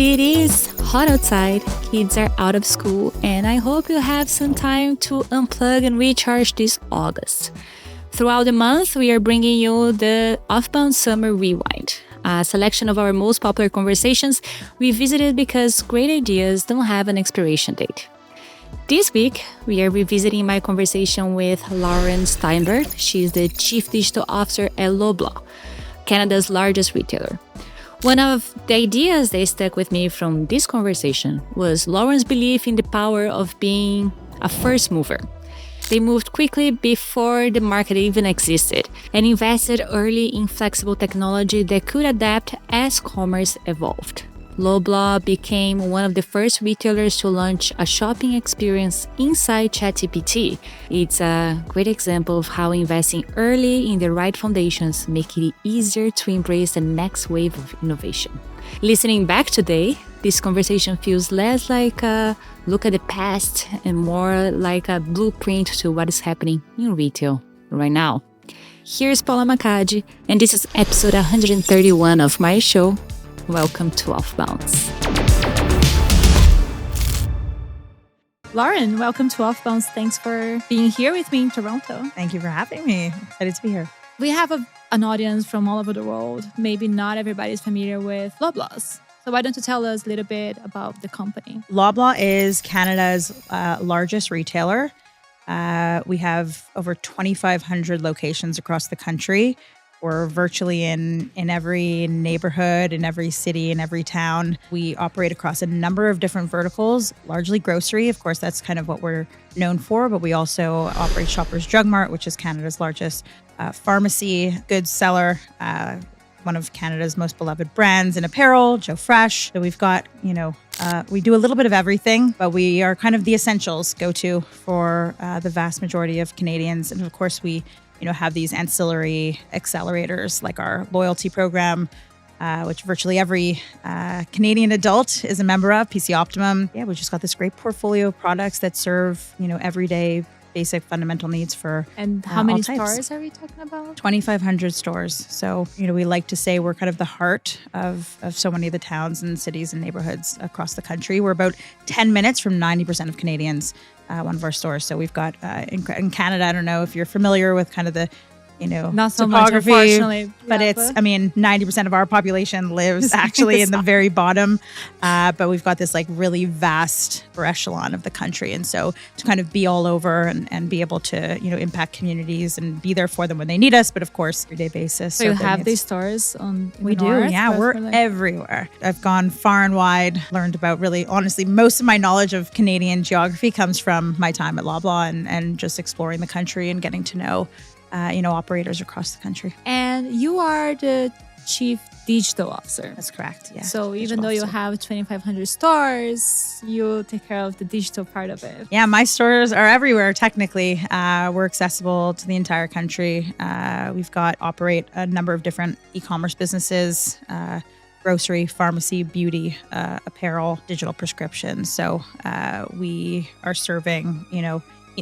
It is hot outside, kids are out of school, and I hope you have some time to unplug and recharge this August. Throughout the month, we are bringing you the OFFBounds Summer Rewind, a selection of our most popular conversations we visited because great ideas don't have an expiration date. This week, we are revisiting my conversation with Lauren Steinberg. She is the Chief Digital Officer at Loblaw, Canada's largest retailer. One of the ideas that stuck with me from this conversation was Lauren's belief in the power of being a first mover. They moved quickly before the market even existed and invested early in flexible technology that could adapt as commerce evolved. Loblaw became one of the first retailers to launch a shopping experience inside ChatGPT. It's a great example of how investing early in the right foundations make it easier to embrace the next wave of innovation. Listening back today, this conversation feels less like a look at the past and more like a blueprint to what is happening in retail right now. Here's Paula Macadi, and this is episode 131 of my show. Welcome to OFFBounds. Lauren, welcome to OFFBounds. Thanks for being here with me in Toronto. Thank you for having me. Excited to be here. We have an audience from all over the world. Maybe not everybody is familiar with Loblaws. So why don't you tell us a little bit about the company? Loblaw is Canada's largest retailer. We have over 2,500 locations across the country. We're virtually in every neighborhood, in every city, in every town. We operate across a number of different verticals, largely grocery. Of course, that's kind of what we're known for, but we also operate Shoppers Drug Mart, which is Canada's largest pharmacy goods seller, one of Canada's most beloved brands in apparel, Joe Fresh. So we've got, we do a little bit of everything, but we are kind of the essentials go-to for the vast majority of Canadians. And of course, we have these ancillary accelerators like our loyalty program, which virtually every Canadian adult is a member of, PC Optimum. Yeah, we've just got this great portfolio of products that serve, everyday basic fundamental needs for And how many stores are we talking about? 2,500 stores. So, we like to say we're kind of the heart of so many of the towns and cities and neighborhoods across the country. We're about 10 minutes from 90% of Canadians, one of our stores. So we've got, in Canada, I don't know if you're familiar with kind of the, not so topography, much, unfortunately. but Yeah, it's, 90% of our population lives actually in the very bottom. But we've got this like really vast echelon of the country. And so to kind of be all over and be able to, impact communities and be there for them when they need us, but of course, everyday basis. So you have these stores in We the do, north, yeah. We're everywhere. I've gone far and wide, learned about really, honestly, most of my knowledge of Canadian geography comes from my time at Loblaw and just exploring the country and getting to know operators across the country. And you are the Chief Digital Officer. That's correct, yeah. So even though you have 2,500 stores, you take care of the digital part of it. Yeah, my stores are everywhere, technically. We're accessible to the entire country. We've operate a number of different e-commerce businesses, grocery, pharmacy, beauty, apparel, digital prescriptions. So we are serving,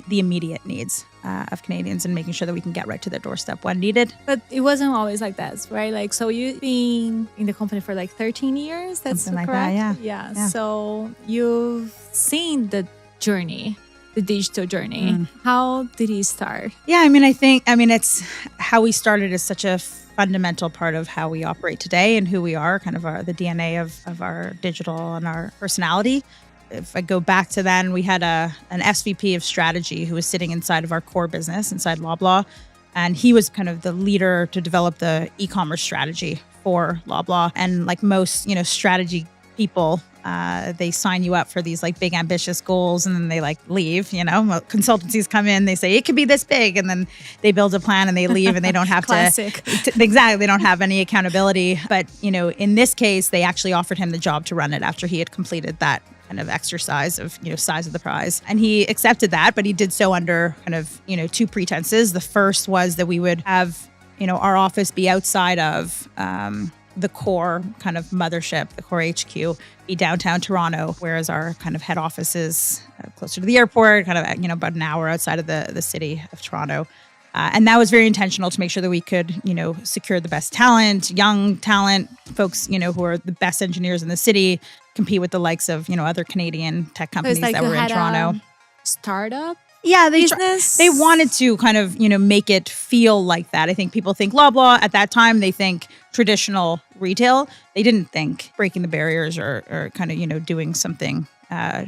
the immediate needs of Canadians and making sure that we can get right to their doorstep when needed. But it wasn't always like that, right? So you've been in the company for 13 years, that's something like correct? that, Yeah. So you've seen the journey, the digital journey. How did it start? Yeah, it's how we started is such a fundamental part of how we operate today and who we are, kind of the DNA of our digital and our personality. If I go back to then, we had an SVP of strategy who was sitting inside of our core business, inside Loblaw. And he was kind of the leader to develop the e-commerce strategy for Loblaw. And like most, strategy people, they sign you up for these big ambitious goals and then they leave, consultancies come in, they say it could be this big. And then they build a plan and they leave and they don't have Classic. Exactly. They don't have any accountability. But, in this case, they actually offered him the job to run it after he had completed that kind of exercise of, size of the prize. And he accepted that, but he did so under kind of, two pretenses. The first was that we would have, our office be outside of the core kind of mothership, the core HQ, be downtown Toronto, whereas our kind of head office is closer to the airport, kind of, about an hour outside of the city of Toronto. And that was very intentional to make sure that we could, secure the best talent, young talent, folks, who are the best engineers in the city, compete with the likes of, other Canadian tech So it's companies like that you were in had Toronto. a startup Yeah, business. they wanted to kind of, make it feel like that. I think people think Loblaw at that time, they think traditional retail. They didn't think breaking the barriers or kind of, doing something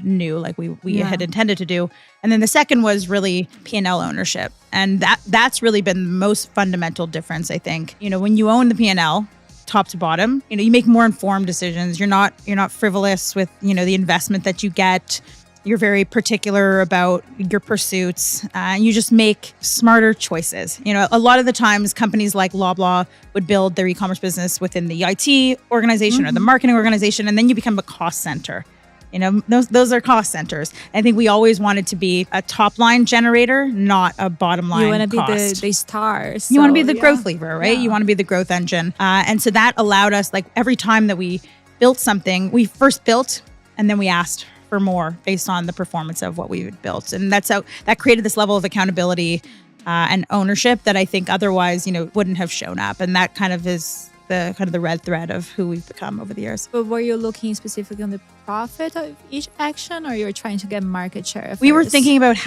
new like we had intended to do. And then the second was really P&L ownership. And that's really been the most fundamental difference, I think. When you own the P&L, top to bottom, you make more informed decisions. You're not frivolous with, the investment that you get. You're very particular about your pursuits. You just make smarter choices. A lot of the times companies like Loblaw would build their e-commerce business within the IT organization or the marketing organization, and then you become a cost center. Those are cost centers. I think we always wanted to be a top line generator, not a bottom line. You want to cost. be the stars. You want to be the growth lever, right? Yeah. You want to be the growth engine. And so that allowed us, like every time that we built something, we first built and then we asked for more based on the performance of what we had built. And that created this level of accountability and ownership that I think otherwise, wouldn't have shown up. And that kind of is the red thread of who we've become over the years. But were you looking specifically on the profit of each action, or you were trying to get market share first? We were thinking about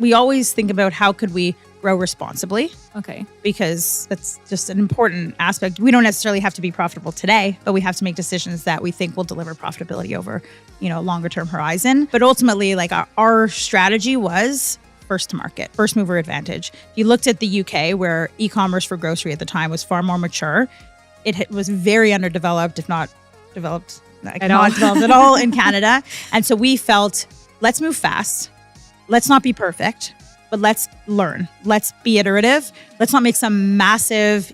we always think about how could we grow responsibly. Okay. Because that's just an important aspect. We don't necessarily have to be profitable today, but we have to make decisions that we think will deliver profitability over, a longer term horizon. But ultimately, like our strategy was first to market, first mover advantage. If you looked at the UK, where e-commerce for grocery at the time was far more mature, it was very underdeveloped, if not developed, not developed at all in Canada. And so we felt, let's move fast. Let's not be perfect, but let's learn. Let's be iterative. Let's not make some massive,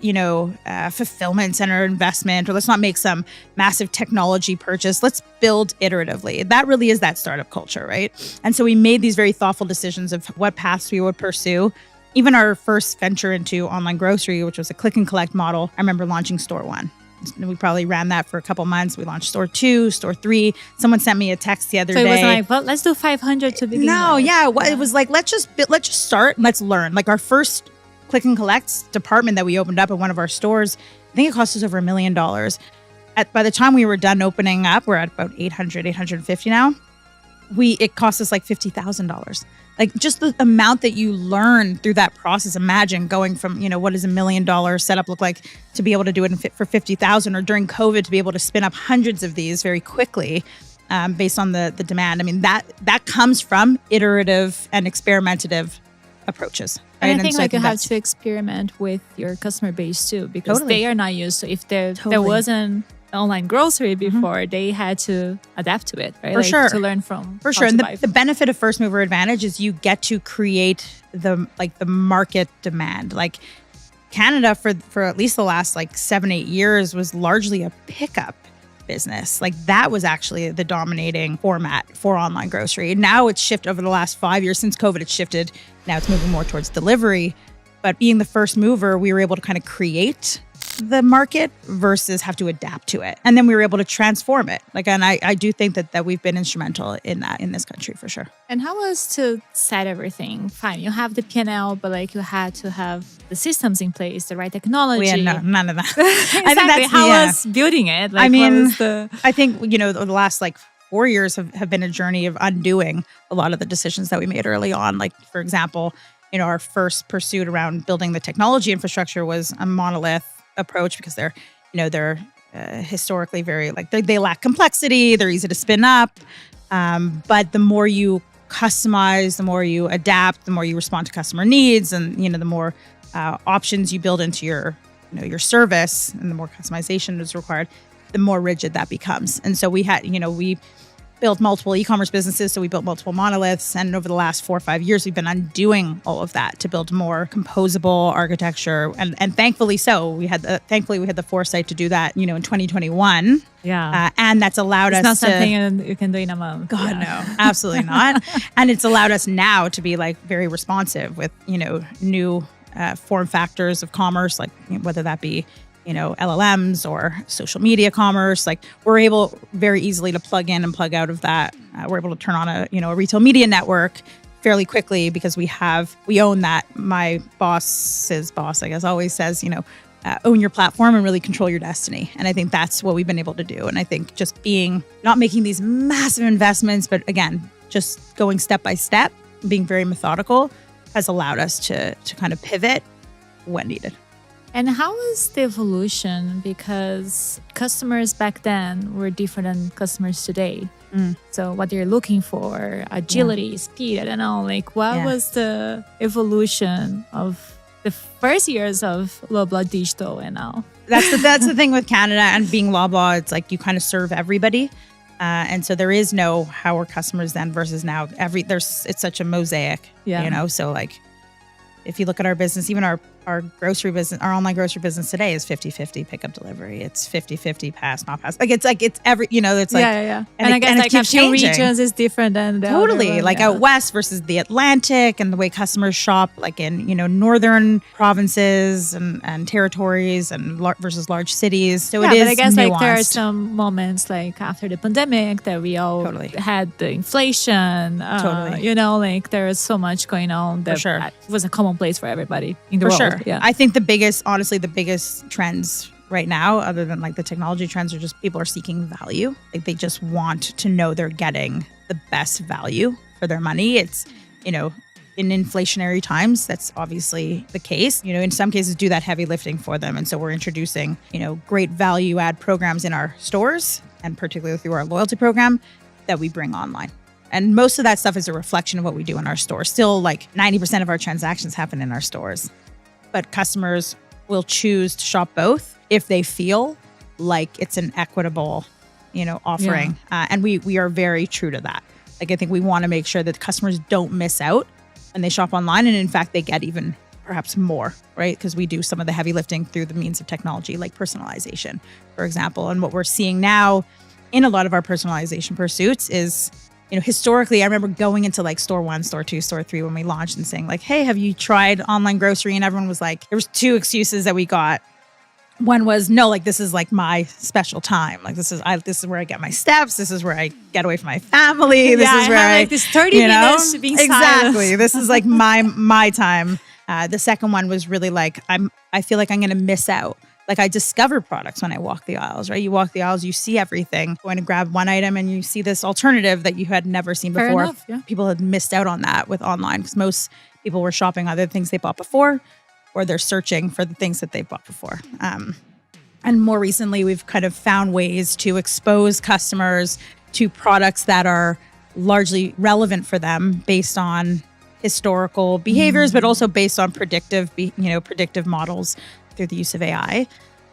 fulfillment center investment, or let's not make some massive technology purchase. Let's build iteratively. That really is that startup culture, right? And so we made these very thoughtful decisions of what paths we would pursue. Even our first venture into online grocery, which was a click and collect model, I remember launching store 1. We probably ran that for a couple months. We launched store 2, store 3. Someone sent me a text the other day. So it wasn't like, well, let's do 500 to begin with. It was like, let's just start and let's learn. Like our first click and collect department that we opened up at one of our stores, I think it cost us over $1 million. By the time we were done opening up, we're at about 850 now. It cost us like $50,000. Like just the amount that you learn through that process. Imagine going from, what does $1 million setup look like to be able to do it for 50,000, or during COVID to be able to spin up hundreds of these very quickly based on the demand. I mean, that comes from iterative and experimentative approaches. Right? And I think you have to experiment with your customer base too, because they are not used to, if there wasn't online grocery before, they had to adapt to it, right? For sure. To learn from. For sure. And the benefit of first mover advantage is you get to create the market demand. Like Canada for at least the last 7-8 years was largely a pickup business. Like that was actually the dominating format for online grocery. Now it's shifted over the last 5 years since COVID, it's shifted. Now it's moving more towards delivery. But being the first mover, we were able to kind of create the market versus have to adapt to it. And then we were able to transform it. And I do think that we've been instrumental in that in this country for sure. And how was to set everything? Fine, you have the P&L, but you had to have the systems in place, the right technology. We had none of that. Exactly. I think that's, how was building it? I think, the last 4 years have been a journey of undoing a lot of the decisions that we made early on. Like, for example, our first pursuit around building the technology infrastructure was a monolith approach, because they're historically very they lack complexity, they're easy to spin up, but the more you customize, the more you adapt, the more you respond to customer needs, and the more options you build into your service, and the more customization is required, the more rigid that becomes. And so we built multiple e-commerce businesses, so we built multiple monoliths, and over the last 4 or 5 years, we've been undoing all of that to build more composable architecture, and thankfully so. We had the foresight to do that, in 2021. Yeah, and that's allowed us. It's not something you can do in a month. God, no, absolutely not. And it's allowed us now to be very responsive with new form factors of commerce, whether that be LLMs or social media commerce. We're able very easily to plug in and plug out of that. We're able to turn on a retail media network fairly quickly because we own that. My boss's boss, I guess, always says, own your platform and really control your destiny. And I think that's what we've been able to do. And I think just not making these massive investments, but again, just going step by step, being very methodical has allowed us to kind of pivot when needed. And how is the evolution? Because customers back then were different than customers today. So what they're looking for, agility, speed, I don't know, like what was the evolution of the first years of Loblaw Digital and now? That's the thing with Canada and being Loblaw, it's like you kind of serve everybody. And so there is no how are customers then versus now. It's such a mosaic, so like if you look at our business, even our grocery business, our online grocery business today is 50-50 pickup delivery. It's 50-50 pass, not pass. It's every, it's like, And I guess like a few regions is different than the totally other one, out west versus the Atlantic and the way customers shop, like in, northern provinces and territories and versus large cities. So it is but I guess nuanced. like there are some moments like after the pandemic that we all had the inflation, like there is so much going on that was a commonplace for everybody in the world. Sure. Yeah. I think the biggest trends right now, other than like the technology trends, are just people are seeking value. Like they just want to know they're getting the best value for their money. It's, in inflationary times, that's obviously the case. In some cases do that heavy lifting for them. And so we're introducing, great value add programs in our stores and particularly through our loyalty program that we bring online. And most of that stuff is a reflection of what we do in our stores. Still, like 90% of our transactions happen in our stores. But customers will choose to shop both if they feel like it's an equitable, offering. And we are very true to that. Like I think we want to make sure that customers don't miss out when they shop online. And in fact, they get even perhaps more, right? Because we do some of the heavy lifting through the means of technology, like personalization, for example. And what we're seeing now in a lot of our personalization pursuits is, historically, I remember going into like store 1, store 2, store 3 when we launched and saying like, hey, have you tried online grocery? And everyone was like, there was 2 excuses that we got. One was, no, like this is like my special time. Like this is where I get my steps. This is where I get away from my family. This is where I like this 30 minutes being exactly. This is like my time. The second one was really like, I feel like I'm going to miss out. Like I discover products when I walk the aisles, right? You walk the aisles, you see everything. Going to grab one item and you see this alternative that you had never seen before. Fair enough, yeah. People had missed out on that with online because most people were shopping either things they bought before or they're searching for the things that they've bought before. And more recently, we've kind of found ways to expose customers to products that are largely relevant for them based on historical behaviors, but also based on predictive models through the use of AI.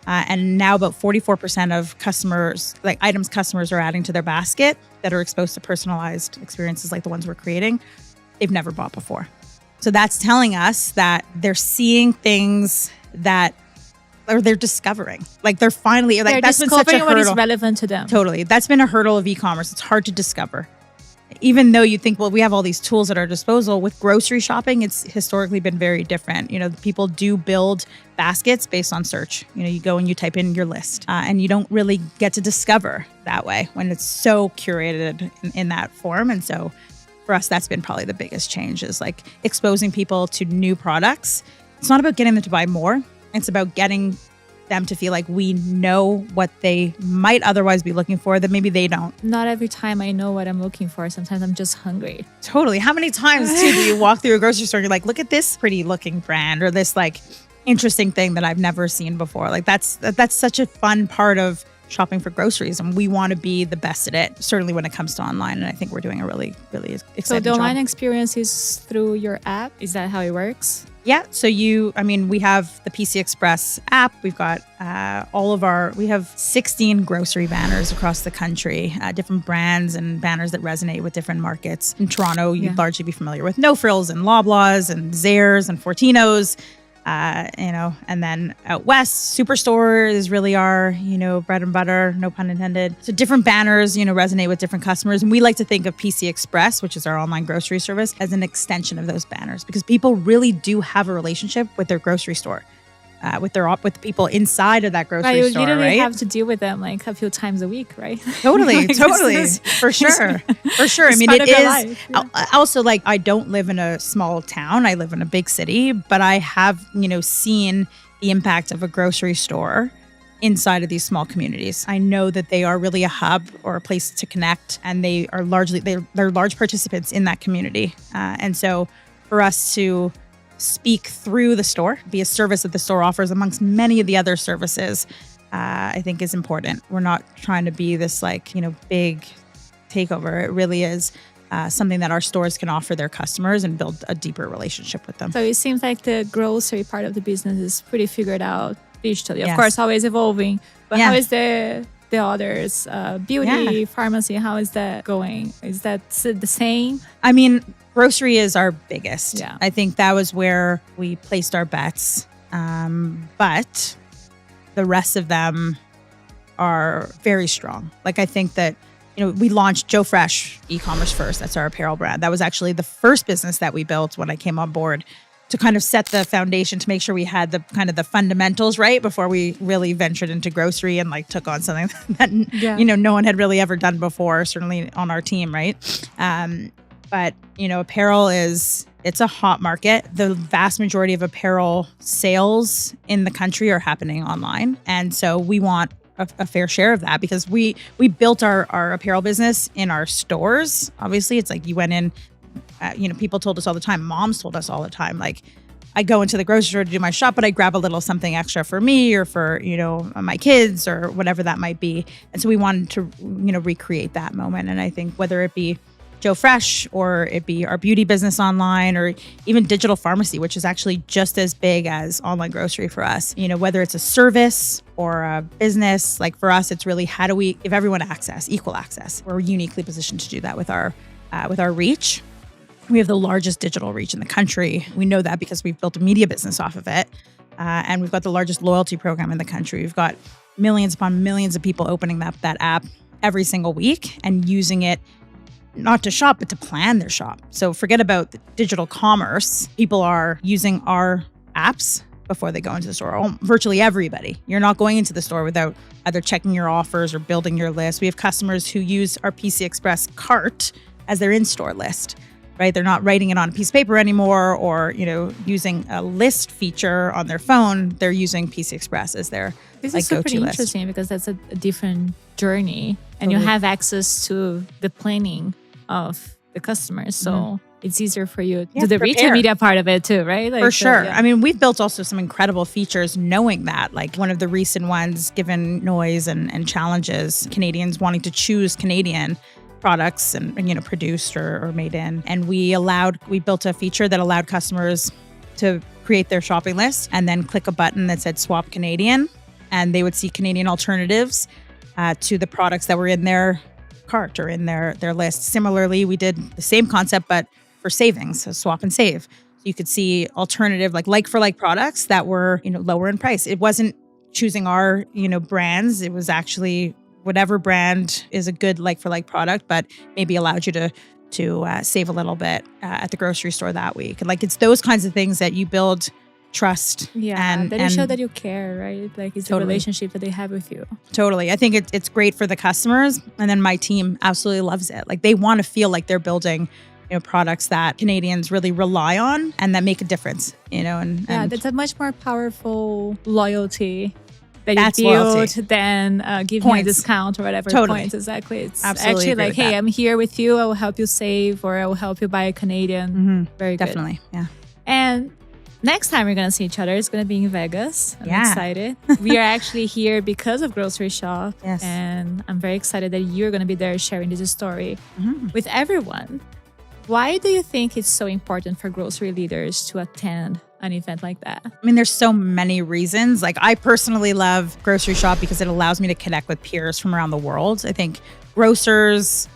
And now about 44% of customers, like items customers are adding to their basket that are exposed to personalized experiences like the ones we're creating, they've never bought before. So that's telling us that they're seeing things that, or they're discovering. Like they're finally, like that's been such a hurdle. What is relevant to them. Totally. That's been a hurdle of e-commerce. It's hard to discover. Even though you think, well, we have all these tools at our disposal, with grocery shopping, it's historically been very different. People do build baskets based on search. You go and you type in your list and you don't really get to discover that way when it's so curated in that form. And so for us, that's been probably the biggest change, is like exposing people to new products. It's not about getting them to buy more. It's about getting them to feel like we know what they might otherwise be looking for that maybe they don't. Not every time I know what I'm looking for. Sometimes I'm just hungry. Totally. How many times too do you walk through a grocery store and you're like, look at this pretty looking brand or this like interesting thing that I've never seen before. Like that's such a fun part of shopping for groceries, and we want to be the best at it, certainly when it comes to online. And I think we're doing a really, really exciting So the job. online experience is through your app? Is that how it works? Yeah. So we have the PC Express app. We've got we have 16 grocery banners across the country, different brands and banners that resonate with different markets. In Toronto, you'd largely be familiar with No Frills and Loblaws and Zehrs and Fortinos. And then out west, Superstore is really our, bread and butter, no pun intended. So different banners, resonate with different customers. And we like to think of PC Express, which is our online grocery service, as an extension of those banners, because people really do have a relationship with their grocery store. With the people inside of that grocery store, you literally right? have to deal with them like a few times a week, right? Totally, for sure. I mean, it is life, yeah. Also I don't live in a small town. I live in a big city, but I have, seen the impact of a grocery store inside of these small communities. I know that they are really a hub or a place to connect, and they are they're large participants in that community. And so for us to speak through the store, be a service that the store offers amongst many of the other services, I think is important. We're not trying to be this big takeover. It really is something that our stores can offer their customers and build a deeper relationship with them. So it seems like the grocery part of the business is pretty figured out digitally. Yes. Of course, always evolving. But Yeah. how is the others? Beauty, pharmacy, how is that going? Is that the same? I mean, grocery is our biggest. Yeah. I think that was where we placed our bets. But the rest of them are very strong. Like, I think that, we launched Joe Fresh e-commerce first. That's our apparel brand. That was actually the first business that we built when I came on board to kind of set the foundation to make sure we had the kind of the fundamentals right before we really ventured into grocery and took on something that, no one had really ever done before, certainly on our team, right? But, apparel it's a hot market. The vast majority of apparel sales in the country are happening online. And so we want a fair share of that because we built our apparel business in our stores. Obviously, it's like you went in, people told us all the time, moms told us all the time, I go into the grocery store to do my shop, but I grab a little something extra for me or for, my kids or whatever that might be. And so we wanted to, recreate that moment. And I think whether it be Joe Fresh or it be our beauty business online or even digital pharmacy, which is actually just as big as online grocery for us, whether it's a service or a business, for us, it's really how do we give everyone equal access. We're uniquely positioned to do that with our reach. We have the largest digital reach in the country. We know that because we've built a media business off of it. And we've got the largest loyalty program in the country. We've got millions upon millions of people opening that app every single week and using it not to shop, but to plan their shop. So forget about the digital commerce. People are using our apps before they go into the store. Virtually everybody. You're not going into the store without either checking your offers or building your list. We have customers who use our PC Express cart as their in-store list, right? They're not writing it on a piece of paper anymore or, using a list feature on their phone. They're using PC Express as their This is super interesting because that's a different journey and you have access to the planning of the customers. So it's easier for you to do the retail media part of it too, right? For sure. I mean, we've built also some incredible features knowing that, one of the recent ones, given noise and challenges, Canadians wanting to choose Canadian products and produced or made in. And we built a feature that allowed customers to create their shopping list and then click a button that said swap Canadian. And they would see Canadian alternatives to the products that were in their cart or in their list. Similarly, we did the same concept, but for savings, so swap and save. So you could see alternative, like for like products that were, lower in price. It wasn't choosing our, brands. It was actually whatever brand is a good like for like product, but maybe allowed you to save a little bit at the grocery store that week. And it's those kinds of things that you build trust. And you show that you care, right? It's the relationship that they have with you. Totally. I think it's great for the customers. And then my team absolutely loves it. They want to feel like they're building, products that Canadians really rely on and that make a difference, and that's a much more powerful loyalty that that's you build loyalty. Than give me a discount or whatever. Totally. Points. Exactly. It's absolutely actually hey, I'm here with you. I will help you save or I will help you buy a Canadian. Mm-hmm. Very good. Definitely. Yeah. And next time we're going to see each other, it's going to be in Vegas. I'm excited. We are actually here because of Grocery Shop. Yes. And I'm very excited that you're going to be there sharing this story with everyone. Why do you think it's so important for grocery leaders to attend an event like that? I mean, there's so many reasons. I personally love Grocery Shop because it allows me to connect with peers from around the world. I think grocers,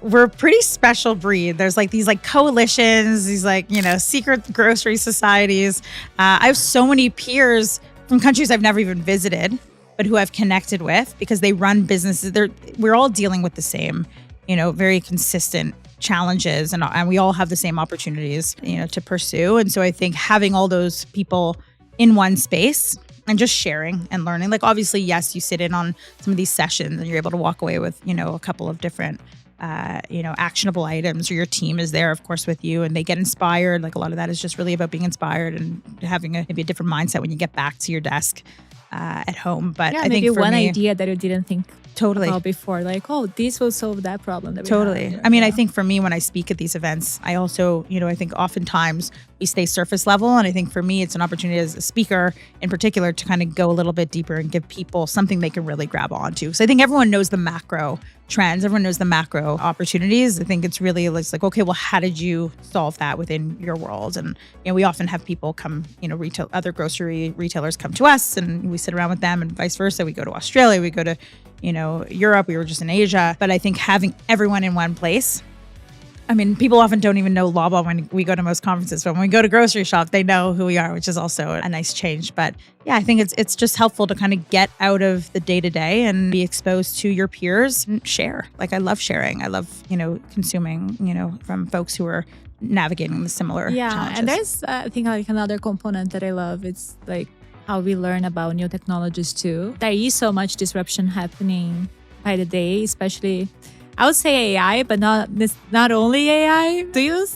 we're a pretty special breed. There's these coalitions, these secret grocery societies. I have so many peers from countries I've never even visited, but who I've connected with because they run businesses. We're all dealing with the same, very consistent challenges and we all have the same opportunities, to pursue. And so I think having all those people in one space and just sharing and learning, obviously, yes, you sit in on some of these sessions and you're able to walk away with, a couple of different actionable items, or your team is there, of course, with you, and they get inspired. Like a lot of that is just really about being inspired and having maybe a different mindset when you get back to your desk at home. But I maybe think for one me, idea that you didn't think totally about before, like, oh, this will solve that problem. That we totally. have. I mean, I think for me, when I speak at these events, I also, I think oftentimes we stay surface level. And I think for me, it's an opportunity as a speaker in particular to kind of go a little bit deeper and give people something they can really grab onto. So I think everyone knows the macro trends. Everyone knows the macro opportunities. I think it's really like, okay, well, how did you solve that within your world? And, we often have people come, other grocery retailers come to us and we sit around with them, and vice versa. We go to Australia, we go to, Europe, we were just in Asia. But I think having everyone in one place, I mean, people often don't even know Loblaw when we go to most conferences, but when we go to grocery shops, they know who we are, which is also a nice change. But yeah, I think it's just helpful to kind of get out of the day-to-day and be exposed to your peers and share. Like, I love sharing. I love, consuming, from folks who are navigating the similar challenges. And there's, I think, like another component that I love. It's like how we learn about new technologies too. There is so much disruption happening by the day, especially I would say AI, but not only AI. Do you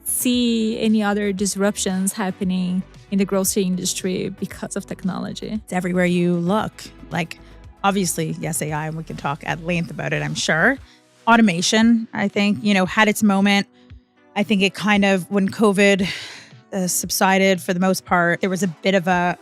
see any other disruptions happening in the grocery industry because of technology? It's everywhere you look. Like, obviously, yes, AI, and we can talk at length about it, I'm sure. Automation, I think, had its moment. I think it kind of, when COVID subsided for the most part, there was a bit of a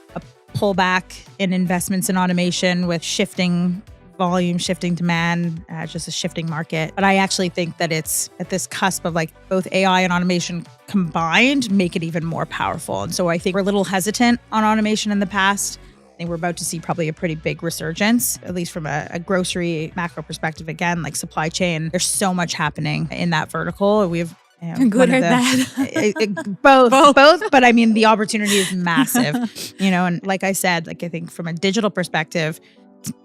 pullback in investments in automation with shifting volume, shifting demand, just a shifting market. But I actually think that it's at this cusp of like both AI and automation combined make it even more powerful. And so I think we're a little hesitant on automation in the past. I think we're about to see probably a pretty big resurgence, at least from a grocery macro perspective. Again, like supply chain, there's so much happening in that vertical. We have good or bad? Both. But I mean, the opportunity is massive, and like I said, like I think from a digital perspective,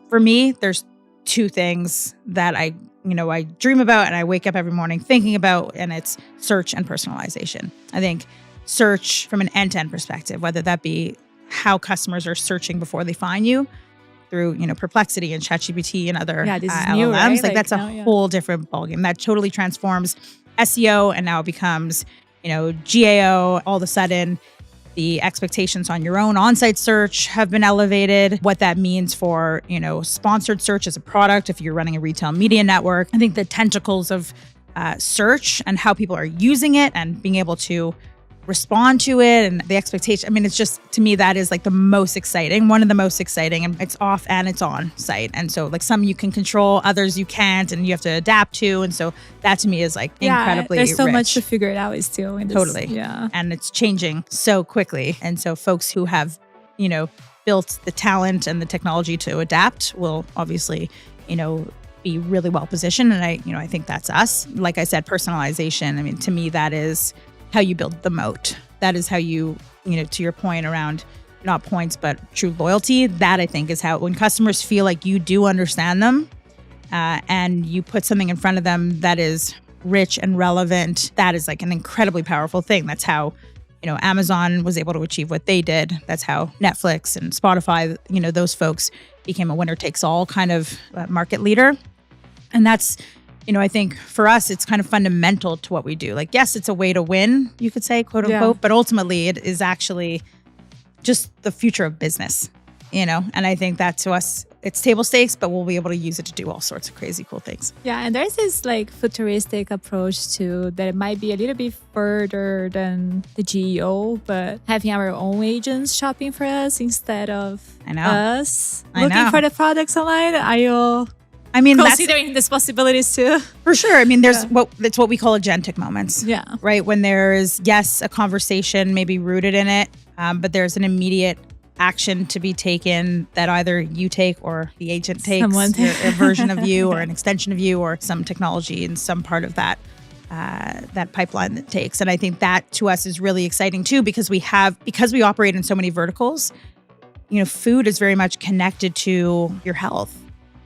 for me, there's two things that I dream about and I wake up every morning thinking about, and it's search and personalization. I think search from an end-to-end perspective, whether that be how customers are searching before they find you through, Perplexity and ChatGPT and other this is LLMs. new, right? Like that's a whole different ballgame. That totally transforms SEO, and now it becomes, GAO. All of a sudden, the expectations on your own on-site search have been elevated. What that means for, sponsored search as a product, if you're running a retail media network. I think the tentacles of search and how people are using it and being able to respond to it and the expectation. I mean, it's just, to me, that is like the most exciting, one of the most exciting, and it's off and it's on site. And so like some you can control, others you can't, and you have to adapt to. And so that to me is like incredibly there's so rich. much to figure it out still. Totally. Yeah. And it's changing so quickly. And so folks who have, built the talent and the technology to adapt will obviously, be really well positioned. And I think that's us. Like I said, personalization. I mean, to me, that is how you build the moat. That is how you, to your point around not points, but true loyalty. That I think is how, when customers feel like you do understand them and you put something in front of them that is rich and relevant, that is like an incredibly powerful thing. That's how, Amazon was able to achieve what they did. That's how Netflix and Spotify, those folks became a winner takes all kind of market leader. And that's, I think for us, it's kind of fundamental to what we do. Like, yes, it's a way to win, you could say, quote unquote, but ultimately it is actually just the future of business, And I think that to us, it's table stakes, but we'll be able to use it to do all sorts of crazy cool things. Yeah, and there's this like futuristic approach to that. It might be a little bit further than the GEO, but having our own agents shopping for us instead of us looking for the products online. Considering these possibilities too. For sure. I mean, there's it's what we call agentic moments. Yeah. Right. When there is, yes, a conversation maybe rooted in it, but there's an immediate action to be taken that either you take or the agent takes, a version of you or an extension of you or some technology in some part of that pipeline that takes. And I think that to us is really exciting too, because we operate in so many verticals, food is very much connected to your health.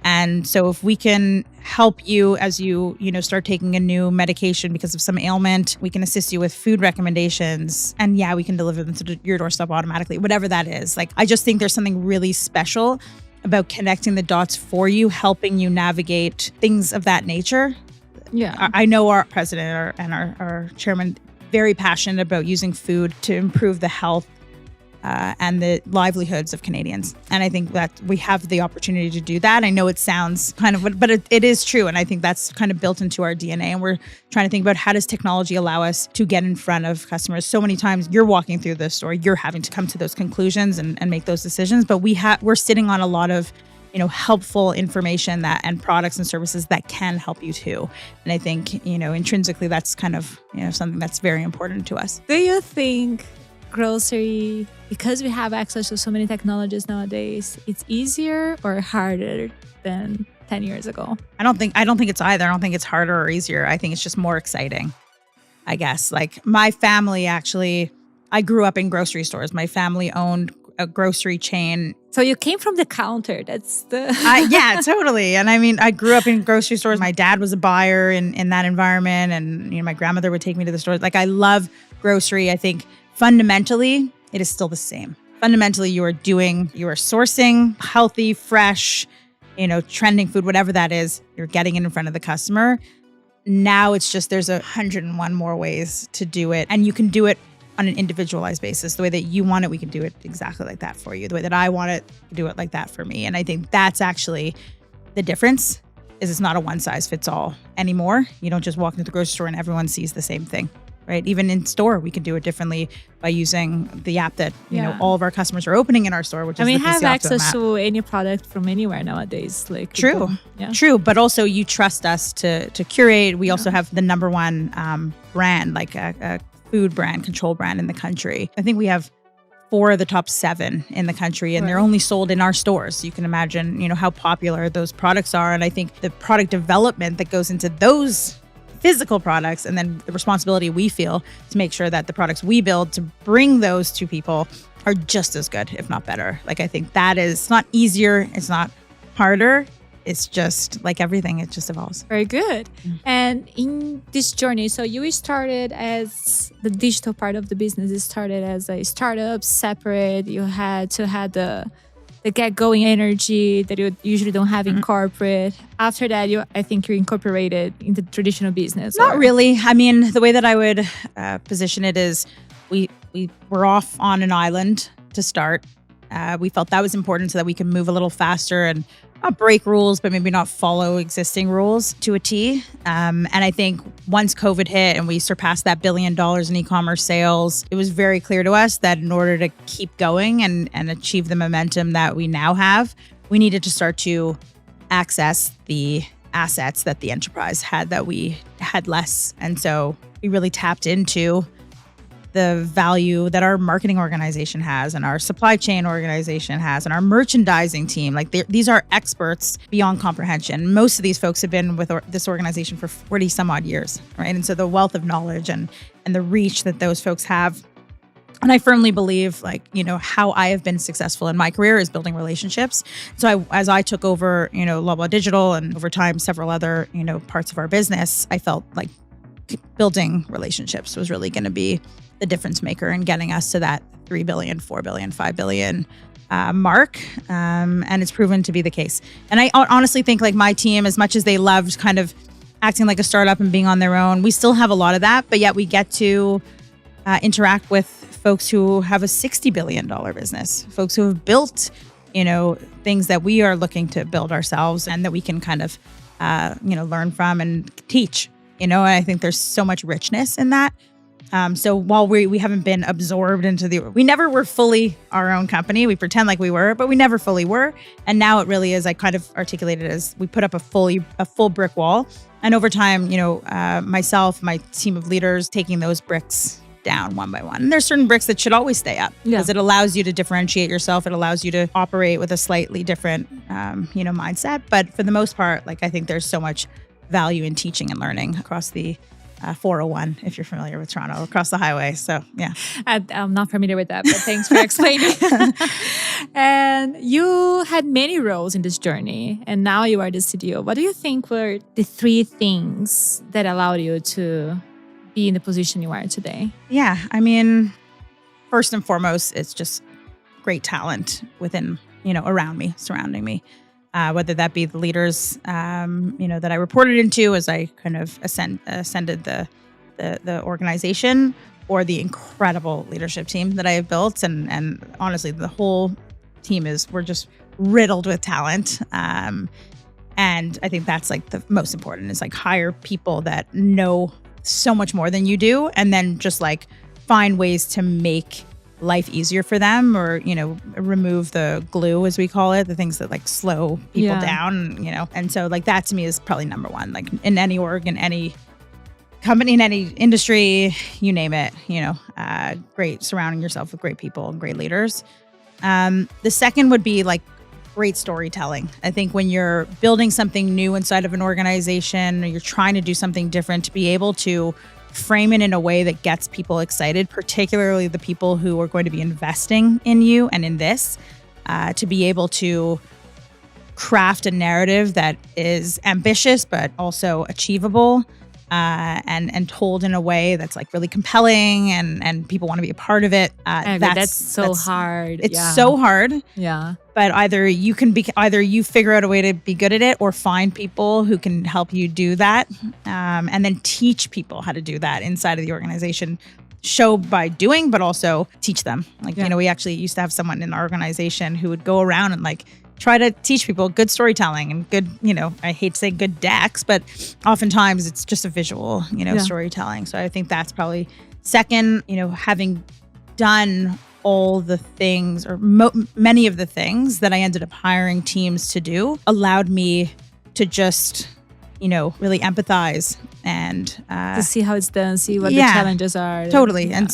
And so if we can help you as you start taking a new medication because of some ailment, we can assist you with food recommendations. And we can deliver them to your doorstep automatically, whatever that is. Like, I just think there's something really special about connecting the dots for you, helping you navigate things of that nature. Yeah. I know our president and our chairman very passionate about using food to improve the health and the livelihoods of Canadians. And I think that we have the opportunity to do that. I know it sounds kind of, but it is true. And I think that's kind of built into our DNA. And we're trying to think about how does technology allow us to get in front of customers. So many times you're walking through the store, you're having to come to those conclusions and make those decisions. But we're sitting on a lot of helpful information and products and services that can help you too. And I think, intrinsically, that's kind of, something that's very important to us. Do you think grocery, because we have access to so many technologies nowadays, it's easier or harder than 10 years ago? I don't think it's either. I don't think it's harder or easier. I think it's just more exciting, I guess. Like my family, actually, I grew up in grocery stores. My family owned a grocery chain. So you came from the counter. That's the... Yeah, totally. And I mean, I grew up in grocery stores. My dad was a buyer in that environment. And, my grandmother would take me to the stores. Like I love grocery. I think fundamentally, it is still the same. Fundamentally, you are sourcing healthy, fresh, trending food, whatever that is. You're getting it in front of the customer. Now it's just there's 101 more ways to do it. And you can do it on an individualized basis. The way that you want it, we can do it exactly like that for you. The way that I want it, do it like that for me. And I think that's actually the difference, is it's not a one size fits all anymore. You don't just walk into the grocery store and everyone sees the same thing, right? Even in store, we can do it differently by using the app that, all of our customers are opening in our store, which is the have PC access app. to any product from anywhere nowadays. Like True. True. But also you trust us to curate. We also have the number one brand, like a food brand, control brand in the country. I think we have 4 of the top 7 in the country, and they're only sold in our stores. You can imagine, how popular those products are. And I think the product development that goes into those physical products, and then the responsibility we feel to make sure that the products we build to bring those to people are just as good, if not better. Like, I think that is, it's not easier, it's not harder. It's just like everything, it just evolves. Very good. And in this journey, so you started as the digital part of the business. It started as a startup, separate. You had to have the get-going energy that you usually don't have in corporate. After that, I think you incorporated into traditional business. Not really. I mean, the way that I would position it is we were off on an island to start. We felt that was important so that we could move a little faster and not break rules, but maybe not follow existing rules to a T. And I think once COVID hit and we surpassed that $1 billion in e-commerce sales, it was very clear to us that in order to keep going and achieve the momentum that we now have, we needed to start to access the assets that the enterprise had that we had less. And so we really tapped into the value that our marketing organization has and our supply chain organization has and our merchandising team. Like these are experts beyond comprehension. Most of these folks have been with this organization for 40 some odd years, right? And so the wealth of knowledge and the reach that those folks have. And I firmly believe, how I have been successful in my career is building relationships. So as I took over, Loblaw Digital and over time, several other, parts of our business, I felt like building relationships was really going to be the difference maker in getting us to that 3 billion, 4 billion, 5 billion mark. And it's proven to be the case. And I honestly think like my team, as much as they loved kind of acting like a startup and being on their own, we still have a lot of that, but yet we get to interact with folks who have a $60 billion business, folks who have built, things that we are looking to build ourselves and that we can kind of, learn from and teach, and I think there's so much richness in that. So while we haven't been absorbed into we never were fully our own company. We pretend like we were, but we never fully were. And now it really is, I kind of articulated as we put up a full brick wall. And over time, myself, my team of leaders, taking those bricks down one by one. And there's certain bricks that should always stay up because it allows you to differentiate yourself. It allows you to operate with a slightly different, mindset. But for the most part, I think there's so much value in teaching and learning across the 401, if you're familiar with Toronto, across the highway. So, yeah. I'm not familiar with that, but thanks for explaining. And you had many roles in this journey, and now you are the CDO. What do you think were the 3 things that allowed you to be in the position you are today? Yeah, I mean, first and foremost, it's just great talent within, around me, surrounding me. whether that be the leaders, that I reported into as I kind of ascended the organization, or the incredible leadership team that I have built. And honestly, the whole team we're just riddled with talent. And I think that's like the most important, is like hire people that know so much more than you do, and then just like find ways to make life easier for them, or, remove the glue, as we call it, the things that like slow people down, And so like that to me is probably number one, like in any org, in any company, in any industry, you name it, great, surrounding yourself with great people and great leaders. The second would be like great storytelling. I think when you're building something new inside of an organization, or you're trying to do something different, to be able to frame it in a way that gets people excited, particularly the people who are going to be investing in you and in this, to be able to craft a narrative that is ambitious but also achievable, and told in a way that's like really compelling, and people want to be a part of it. That's so hard. It's so hard. Yeah. But either you figure out a way to be good at it, or find people who can help you do that, and then teach people how to do that inside of the organization. Show by doing, but also teach them. Like, we actually used to have someone in our organization who would go around and like try to teach people good storytelling and good, I hate to say good decks, but oftentimes it's just a visual, storytelling. So I think that's probably second, having done all the things, or many of the things that I ended up hiring teams to do, allowed me to just, really empathize and to see how it's done, see what the challenges are. Totally. And,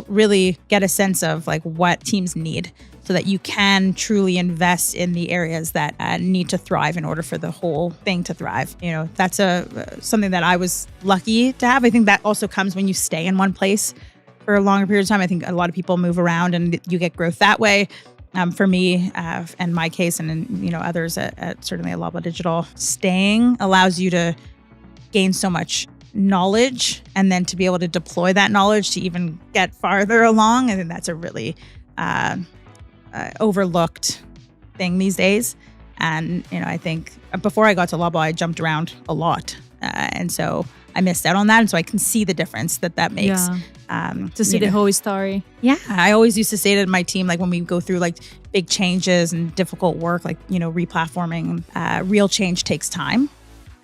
really get a sense of like what teams need, so that you can truly invest in the areas that need to thrive in order for the whole thing to thrive. That's something that I was lucky to have. I think that also comes when you stay in one place for a longer period of time. I think a lot of people move around and you get growth that way. For me, and my case, and others at certainly at Loblaw Digital, staying allows you to gain so much knowledge, and then to be able to deploy that knowledge to even get farther along. I think that's a really overlooked thing these days. And I think before I got to Loblaw, I jumped around a lot, and so I missed out on that. And so I can see the difference that makes. To see the whole story. Yeah. I always used to say to my team, like when we go through like big changes and difficult work, like, replatforming, real change takes time.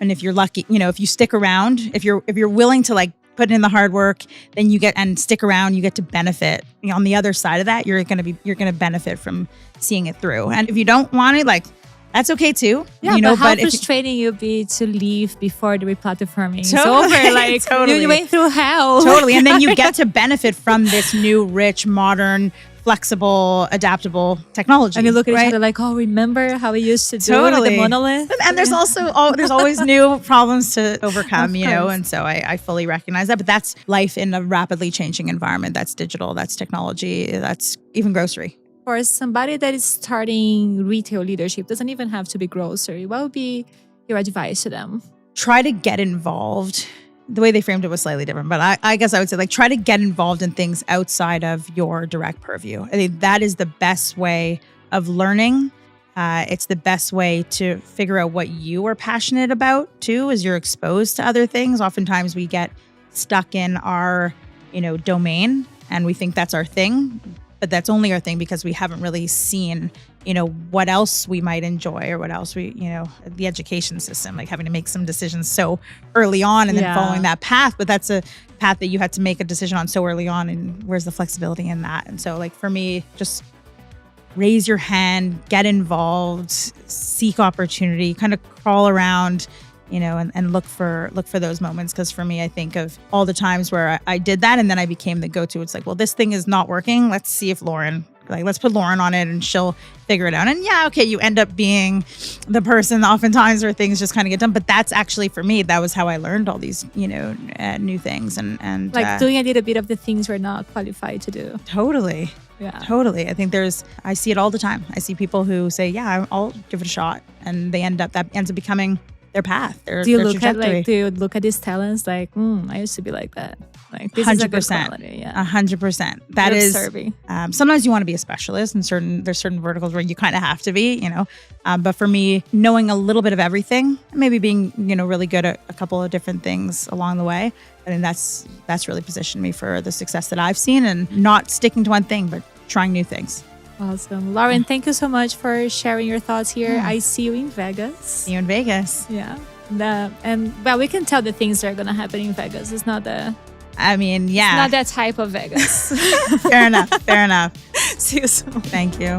And if you're lucky, if you stick around, if you're willing to like put in the hard work, then you stick around, you get to benefit. On the other side of that, you're going to benefit from seeing it through. And if you don't want it, like, that's okay too. Yeah, but how frustrating you'd be to leave before the replatforming is over. Like, totally. You went through hell. Totally. And then you get to benefit from this new, rich, modern, flexible, adaptable technology. And you look at each other like, oh, remember how we used to do it with the monolith? And there's also, there's always new problems to overcome, and so I fully recognize that. But that's life in a rapidly changing environment. That's digital, that's technology, that's even grocery. For somebody that is starting retail leadership, doesn't even have to be grocery, what would be your advice to them? Try to get involved. The way they framed it was slightly different, but I guess I would say like try to get involved in things outside of your direct purview. I think that is the best way of learning. It's the best way to figure out what you are passionate about too, as you're exposed to other things. Oftentimes we get stuck in our, domain, and we think that's our thing. But that's only our thing because we haven't really seen, what else we might enjoy, or what else the education system, like having to make some decisions so early on and then following that path. But that's a path that you had to make a decision on so early on. And where's the flexibility in that? And so like for me, just raise your hand, get involved, seek opportunity, kind of crawl around, and look for those moments. Because for me, I think of all the times where I did that and then I became the go-to. It's like, well, this thing is not working. Let's see if let's put Lauren on it and she'll figure it out. And you end up being the person oftentimes where things just kind of get done. But that's actually, for me, that was how I learned all these, new things. And like doing a little bit of the things we're not qualified to do. Totally. Yeah. Totally. I think I see it all the time. I see people who say, yeah, I'll give it a shot. And that ends up becoming their path, their Do you look at these talents like, I used to be like that? Like this 100%, is a good quality. Yeah, 100%. That is. Sometimes you want to be a specialist, and there's certain verticals where you kind of have to be, But for me, knowing a little bit of everything, maybe being really good at a couple of different things along the way, I think that's really positioned me for the success that I've seen, and not sticking to one thing, but trying new things. Awesome. Lauren, thank you so much for sharing your thoughts here. I see you in Vegas. See you in Vegas. Yeah. We can tell the things that are going to happen in Vegas. It's not the... It's not that type of Vegas. Fair enough. See you soon. Thank you.